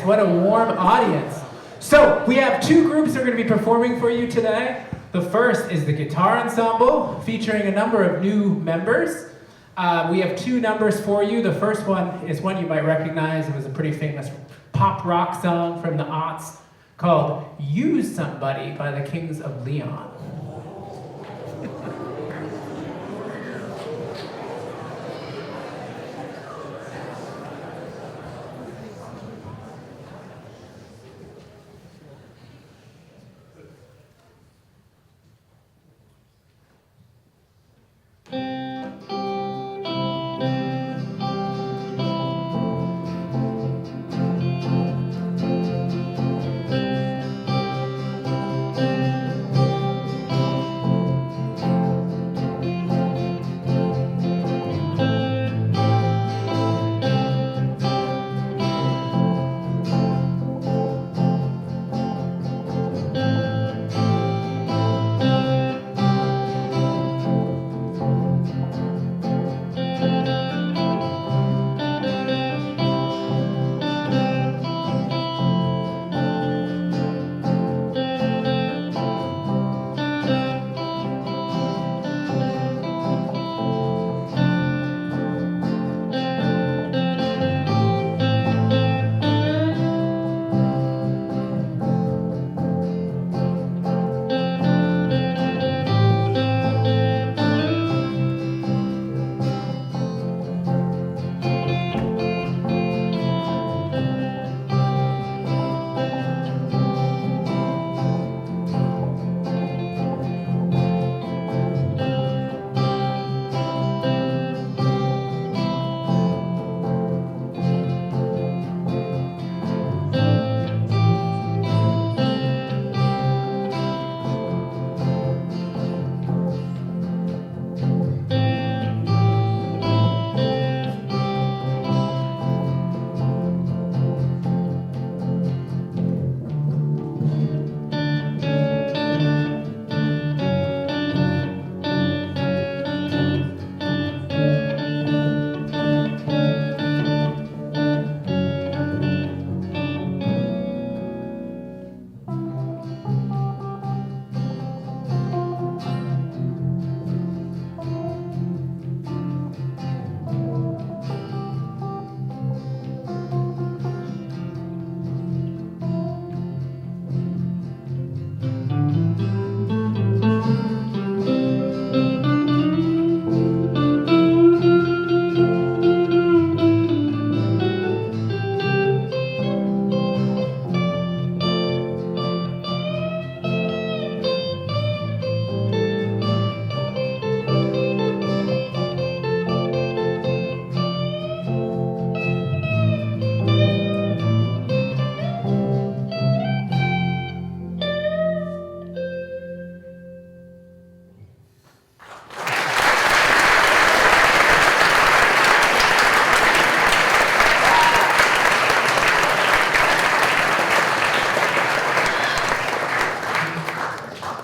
What a warm audience. So we have two groups that are going to be performing for you today. The first is the Guitar Ensemble, featuring a number of new members. We have two numbers for you. The first one is one you might recognize. It was a pretty famous pop rock song from the aughts called Use Somebody by the Kings of Leon.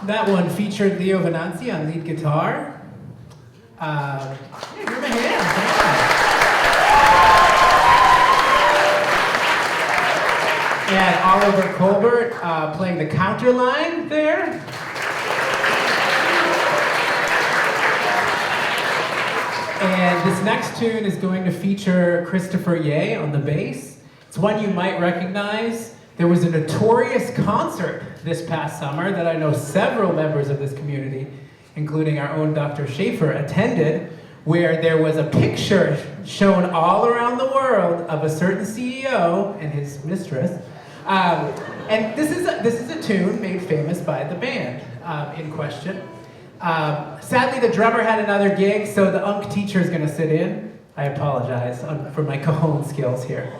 That one featured Leo Venanzi on lead guitar. Yeah, give him a hand. And Oliver Colbert playing the counter line there. And this next tune is going to feature Christopher Ye on the bass. It's one you might recognize. There was a notorious concert this past summer that I know several members of this community, including our own Dr. Schaefer, attended, where there was a picture shown all around the world of a certain CEO and his mistress. And this is a tune made famous by the band in question. Sadly, the drummer had another gig, so the unk teacher is going to sit in. I apologize for my cajon skills here.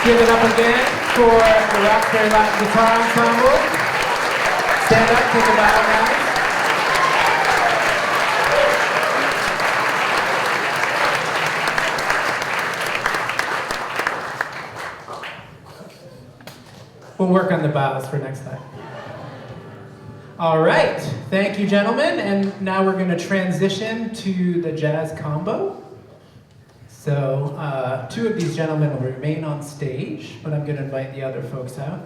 Give it up again for the Roxbury Latin Guitar Ensemble. Stand up, take a bow, guys. We'll work on the bows for next time. All right, thank you, gentlemen. And now we're going to transition to the jazz combo. So two of these gentlemen will remain on stage, but I'm going to invite the other folks out.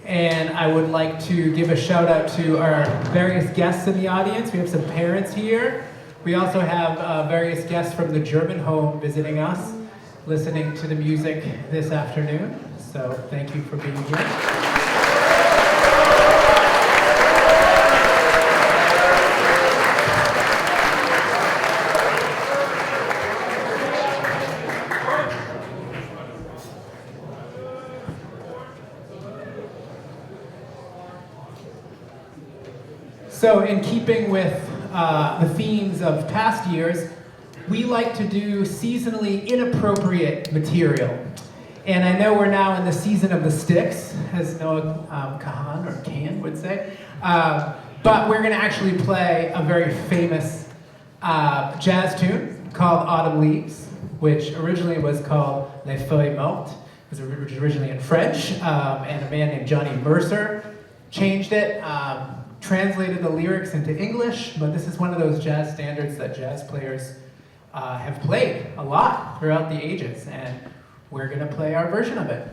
And I would like to give a shout out to our various guests in the audience. We have some parents here. We also have various guests from the German home visiting us, listening to the music this afternoon. So thank you for being here. So in keeping with the themes of past years, we like to do seasonally inappropriate material. And I know we're now in the season of the sticks, as Noah Kahan, or Can would say. But we're going to actually play a very famous jazz tune called Autumn Leaves, which originally was called Les Feuilles Mortes. It was originally in French, and a man named Johnny Mercer changed it, translated the lyrics into English, but this is one of those jazz standards that jazz players have played a lot throughout the ages, and we're going to play our version of it.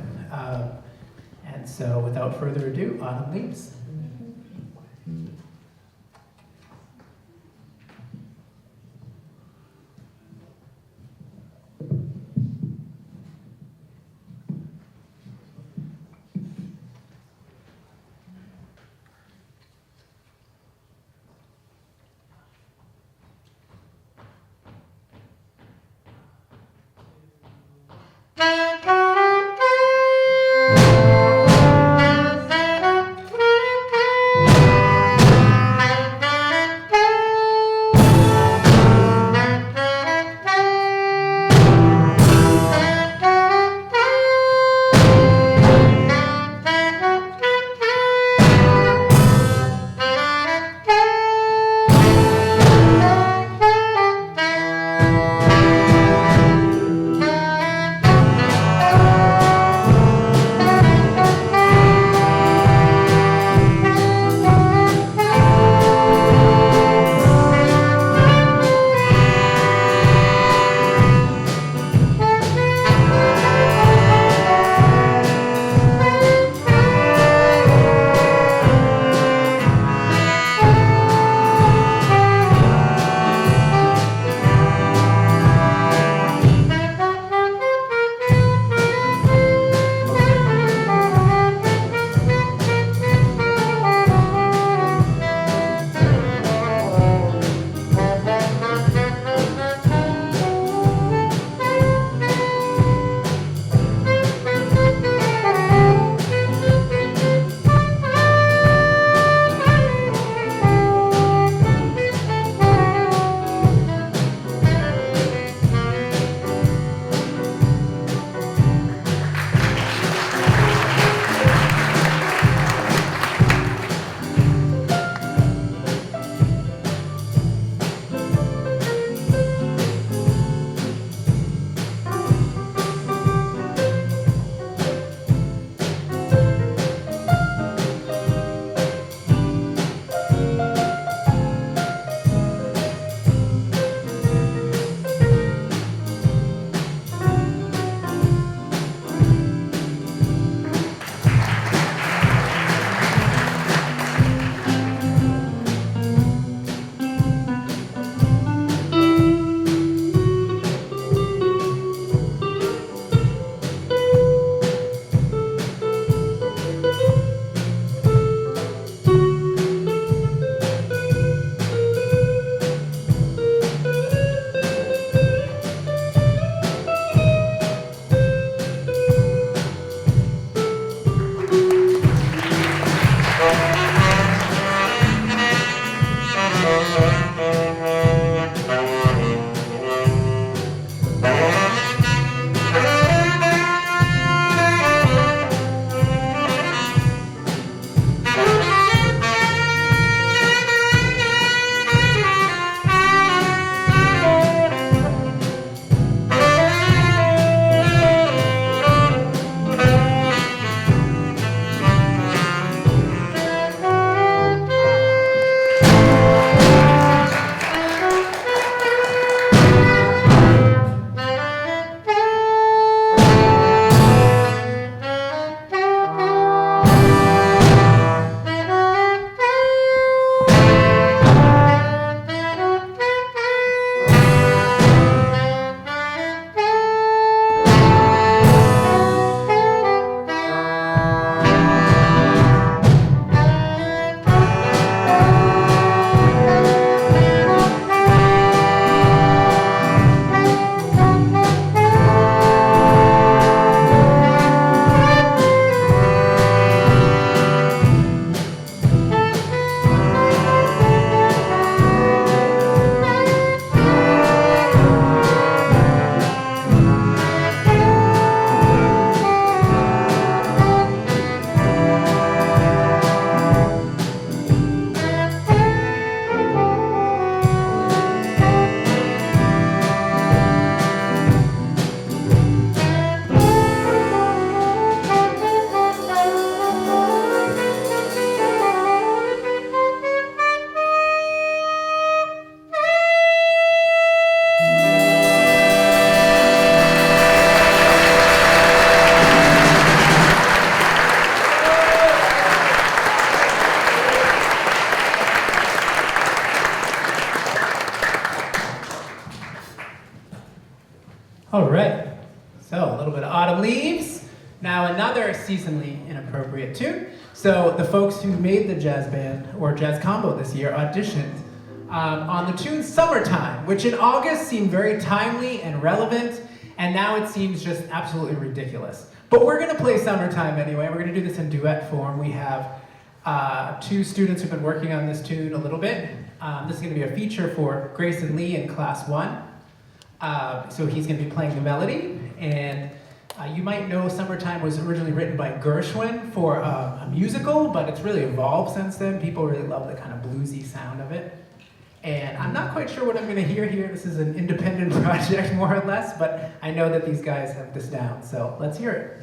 And so without further ado, Autumn Leaves. So a little bit of Autumn Leaves. Now another seasonally inappropriate tune. So the folks who made the jazz band, or jazz combo this year, auditioned on the tune Summertime, which in August seemed very timely and relevant, and now it seems just absolutely ridiculous. But we're gonna play Summertime anyway. We're gonna do this in duet form. We have two students who've been working on this tune a little bit. This is gonna be a feature for Grayson Lee in class 1. So he's gonna be playing the melody, and you might know Summertime was originally written by Gershwin for a musical, but it's really evolved since then. People really love the kind of bluesy sound of it. And I'm not quite sure what I'm going to hear here. This is an independent project, more or less, but I know that these guys have this down, so let's hear it.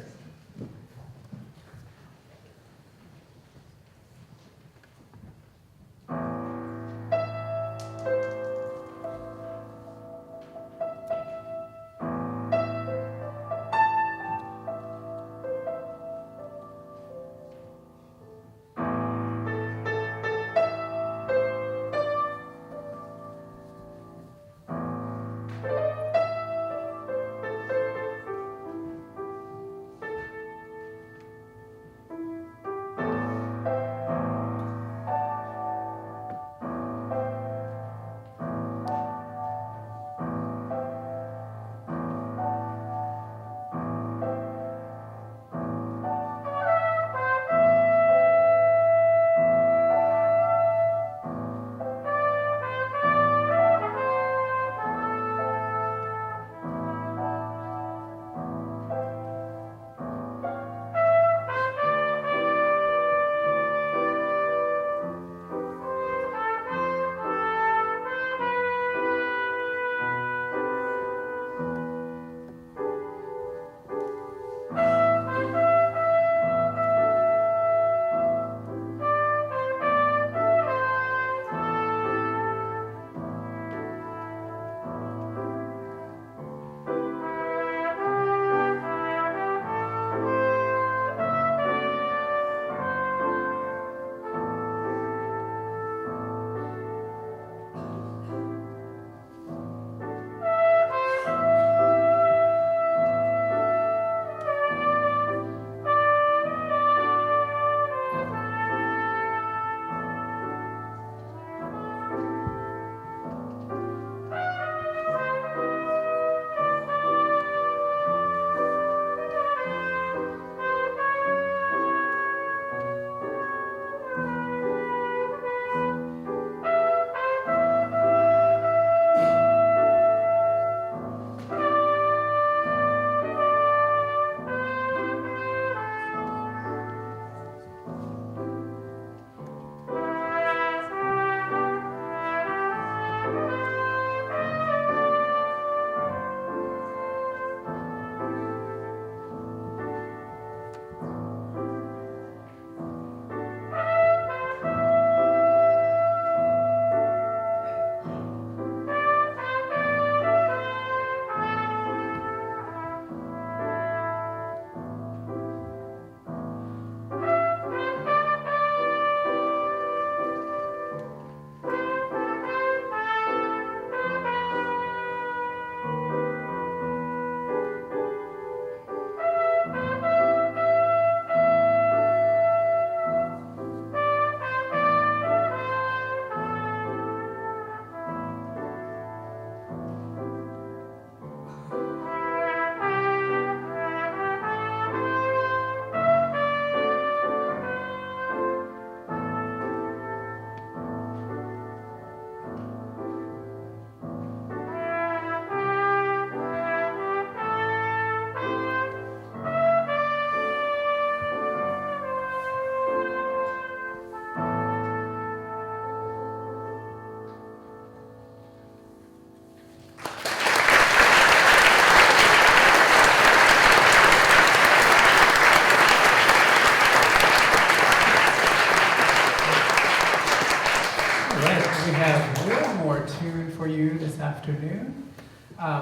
Afternoon.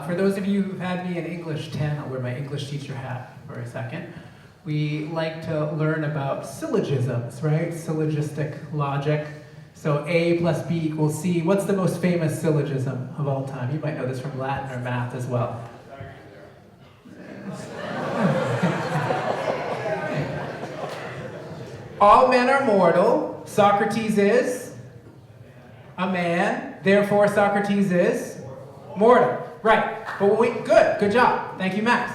For those of you who've had me in English 10, I'll wear my English teacher hat for a second. We like to learn about syllogisms, right? Syllogistic logic. So A plus B equals C. What's the most famous syllogism of all time? You might know this from Latin or math as well. All men are mortal. Socrates is a man. Therefore, Socrates is mortal. Right. But good job. Thank you, Max.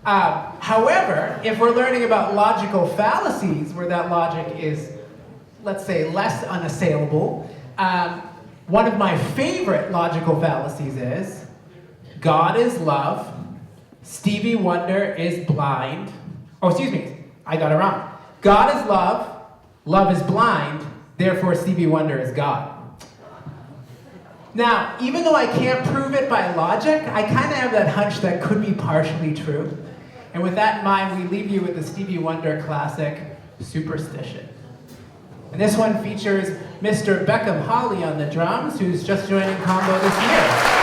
However, if we're learning about logical fallacies, where that logic is, let's say, less unassailable, one of my favorite logical fallacies is God is love, Stevie Wonder is blind. Oh, excuse me, I got it wrong. God is love, love is blind, therefore Stevie Wonder is God. Now, even though I can't prove it by logic, I kind of have that hunch that could be partially true. And with that in mind, we leave you with the Stevie Wonder classic, Superstition. And this one features Mr. Beckham Holly on the drums, who's just joining Combo this year.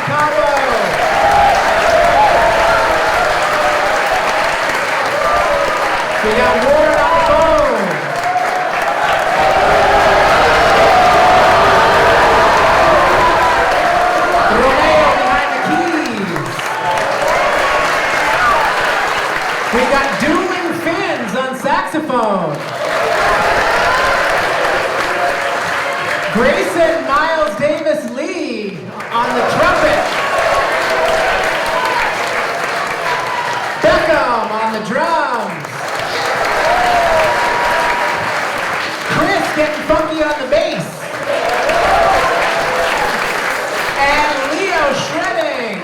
Cabo. We got Ward on the phone. Romeo behind the keys. We got dueling fins on saxophone. Grayson Miles Davis Lee on the trumpet. Beckham on the drums. Chris getting funky on the bass. And Leo shredding.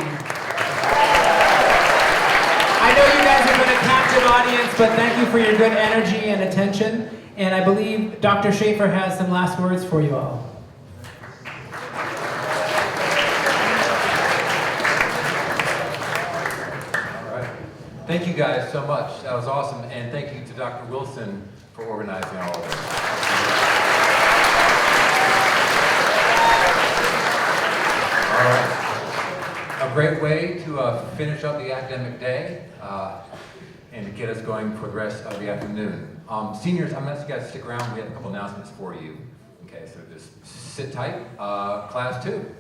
I know you guys have been a captive audience, but thank you for your good energy and attention. And I believe Dr. Schaefer has some last words for you all. All right. Thank you guys so much. That was awesome. And thank you to Dr. Wilson for organizing all of this. All right. A great way to finish up the academic day and to get us going for the rest of the afternoon. Seniors, I'm going to ask you guys to stick around. We have a couple announcements for you. Okay, so just sit tight. Class 2.